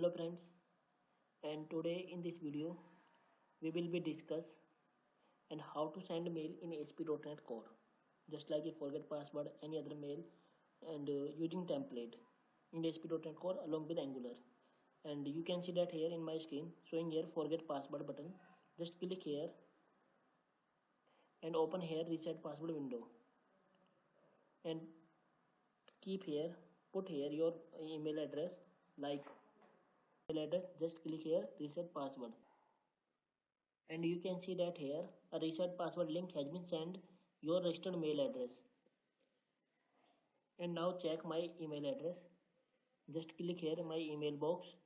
Hello friends, and today in this video we will be discuss and how to send mail in ASP.NET Core, just like a forget password, any other mail, and using template in ASP.NET Core along with Angular. And you can see that here in my screen showing here forget password button. Just click here and open here reset password window and keep here, put here your email address like email address. Just click here reset password. And you can see that here a reset password link has been sent your registered mail address. And now check my email address. Just click here my email box,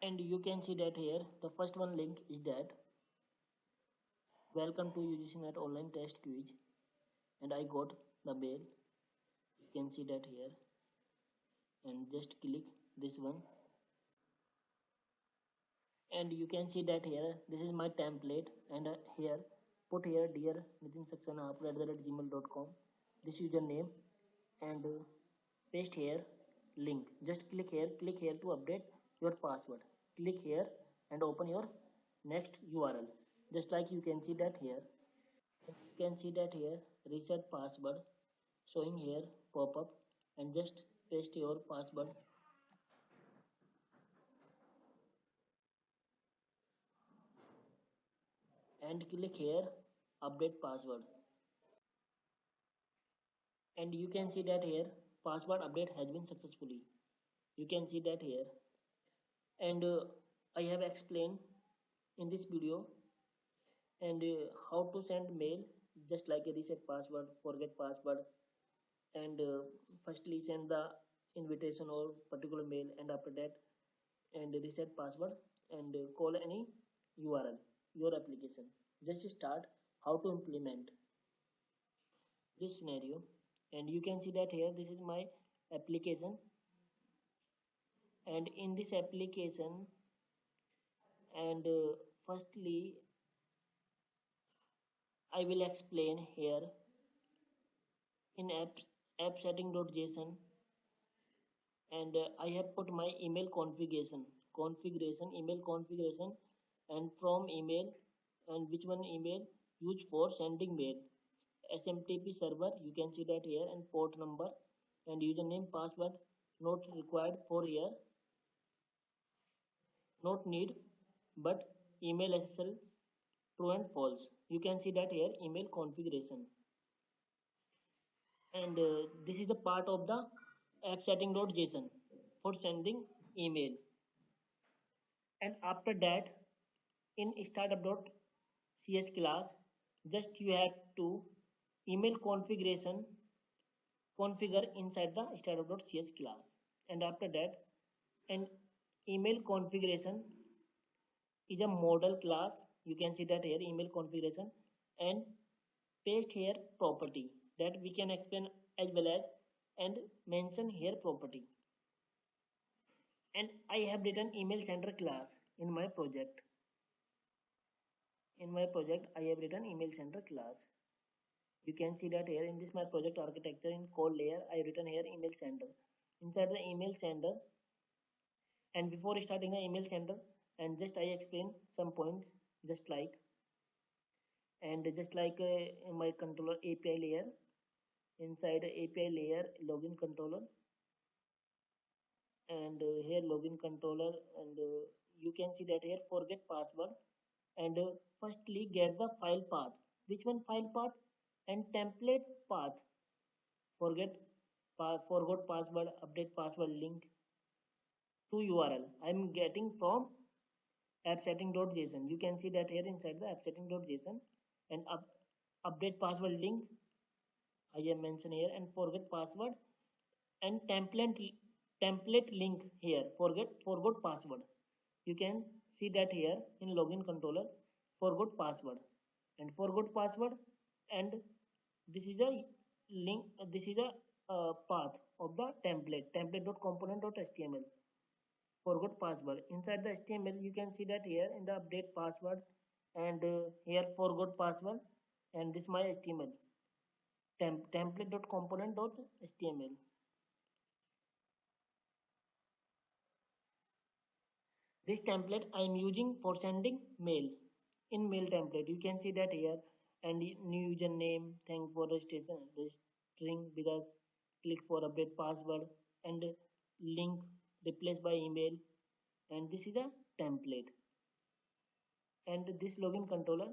and you can see that here the first one link is that welcome to UGCnet online test quiz, and I got the mail. You can see that here, and just click this one, and you can see that here this is my template. And here put here dear Nitin Saxena @gmail.com, this username, and paste here link. Just click here to update your password. Click here and open your next URL, just like you can see that here. You can see that here reset password showing here pop up, and just paste your password and click here update password. And you can see that here password update has been successfully. You can see that here. And I have explained in this video and how to send mail, just like a reset password, forget password, and firstly send the invitation or particular mail, and after that and reset password, and call any URL your application. Just start how to implement this scenario. And you can see that here this is my application, and in this application, and firstly I will explain here in app setting.json. And I have put my email email configuration, and from email, and which one email used for sending mail, SMTP server, you can see that here, and port number, and username password not required for here, not need, but email SSL true and false. You can see that here email configuration. And this is a part of the app setting.json for sending email. And after that, in startup.ch class, just you have to email configuration configure inside the startup.ch class. And after that, an email configuration is a model class. You can see that here email configuration, and paste here property that we can explain as well as, and mention here property. And I have written email sender class in my project. In my project I have written email sender class. You can see that here in this my project architecture in code layer I have written here email sender. Inside the email sender, and before starting the email sender, and just I explain some points, just like, and just like in my controller API layer, inside the API layer login controller, and here login controller, and you can see that here forget password, and firstly get the file path. Which one file path? And template path. Forgot password update password link to URL I am getting from appsetting.json. You can see that here inside the appsetting.json, and update password link I have mentioned here, and forget password, and template link here forgot password. You can see that here in login controller forgot password and forgot password, and this is a link, this is a path of the template.component.html forgot password. Inside the HTML you can see that here in the update password, and here forgot password, and this my HTML template.component.html. This template I am using for sending mail. In mail template you can see that here, and new username, thank for registering because click for update password, and link replaced by email, and this is a template. And this login controller,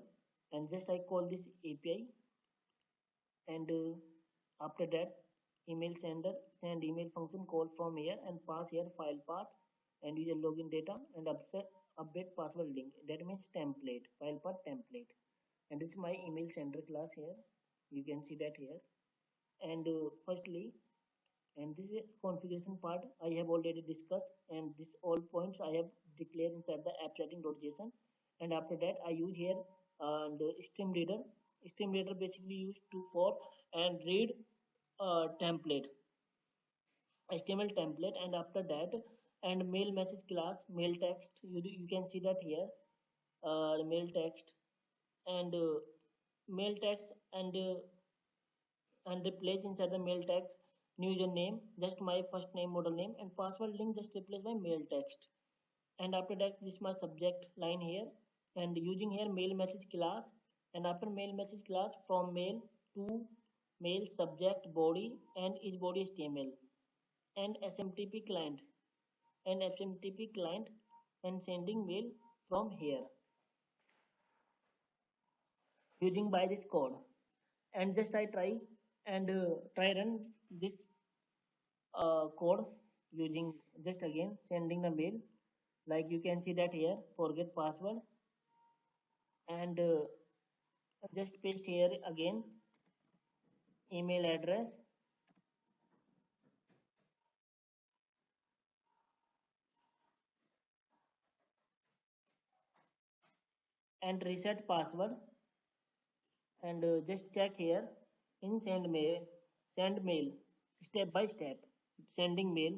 and just I call this API, and after that email sender send email function call from here and pass here file path and user login data and update password link, that means template file path template. And this is my email sender class here, you can see that here. And firstly, and this is configuration part I have already discussed, and this all points I have declared inside the app setting.json. And after that I use here the stream reader. Stream reader basically used to for and read template, HTML template. And after that, and mail message class mail text, you can see that here, mail text, and mail text, and replace inside the mail text new username just my first name model name, and password link just replace by mail text. And after that this is my subject line here, and using here mail message class, and after mail message class from mail to mail subject body and is body HTML, and SMTP client, and SMTP client, and sending mail from here using by this code. And just I try, and try run this code using just again sending the mail, like you can see that here forget password, and just paste here again email address, and reset password, and just check here in send mail step by step sending mail,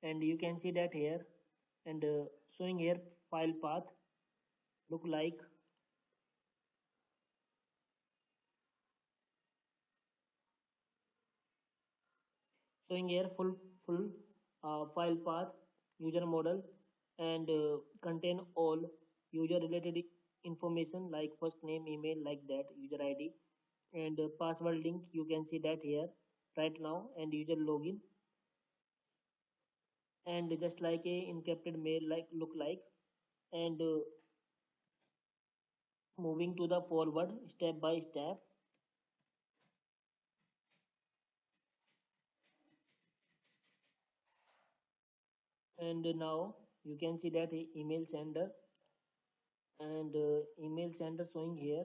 and you can see that here, and showing here file path look like, showing here full file path user model, and contain all user related information like first name email like that user ID, and password link you can see that here right now, and user login, and just like a encrypted mail like look like. And moving to the forward step by step, and now you can see that email sender, and email sender showing here,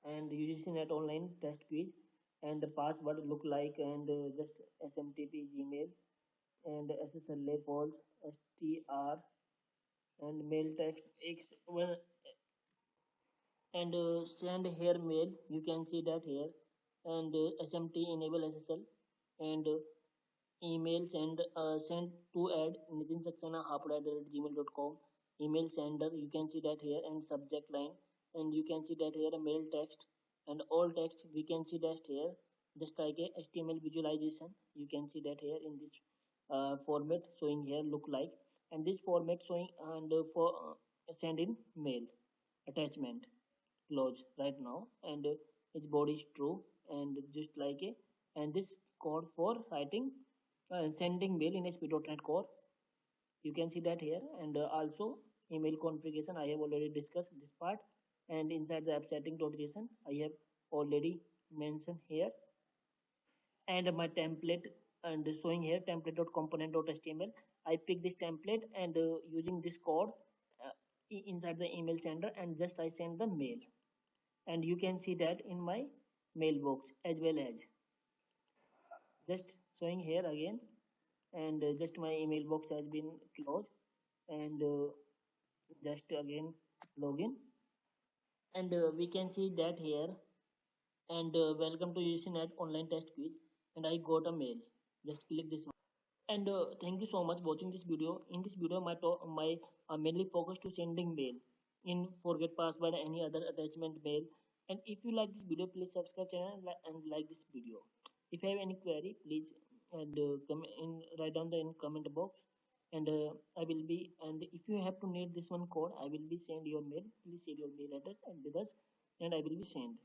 and UGC online test quiz, and the password look like, and just SMTP Gmail, and SSLA false STR, and mail text X well, and send here mail you can see that here, and SMT enable SSL, and email send to add Nitin Saxena gmail.com email sender you can see that here, and subject line, and you can see that here a mail text, and all text we can see that here just like a HTML visualization you can see that here in this format showing here look like, and this format showing, and for send in mail attachment close right now, and its body is true, and just like a, and this code for writing sending mail in ASP.NET Core you can see that here, and also email configuration I have already discussed this part, and inside the app setting.json I have already mentioned here, and my template, and showing here template.component.html. I pick this template, and using this code uh, inside the email sender, and just I send the mail, and you can see that in my mailbox as well as just showing here again, and just my email box has been closed, and just again login, and we can see that here, and welcome to UCNet online test quiz, and I got a mail, just click this one. And thank you so much watching this video. In this video my mainly focus to sending mail in forget password any other attachment mail. And if you like this video please subscribe channel and like this video. If you have any query please and come in write down the in comment box, and I will be, and if you have to need this one code, I will be send your mail. Please share your mail address and with us, and I will be send.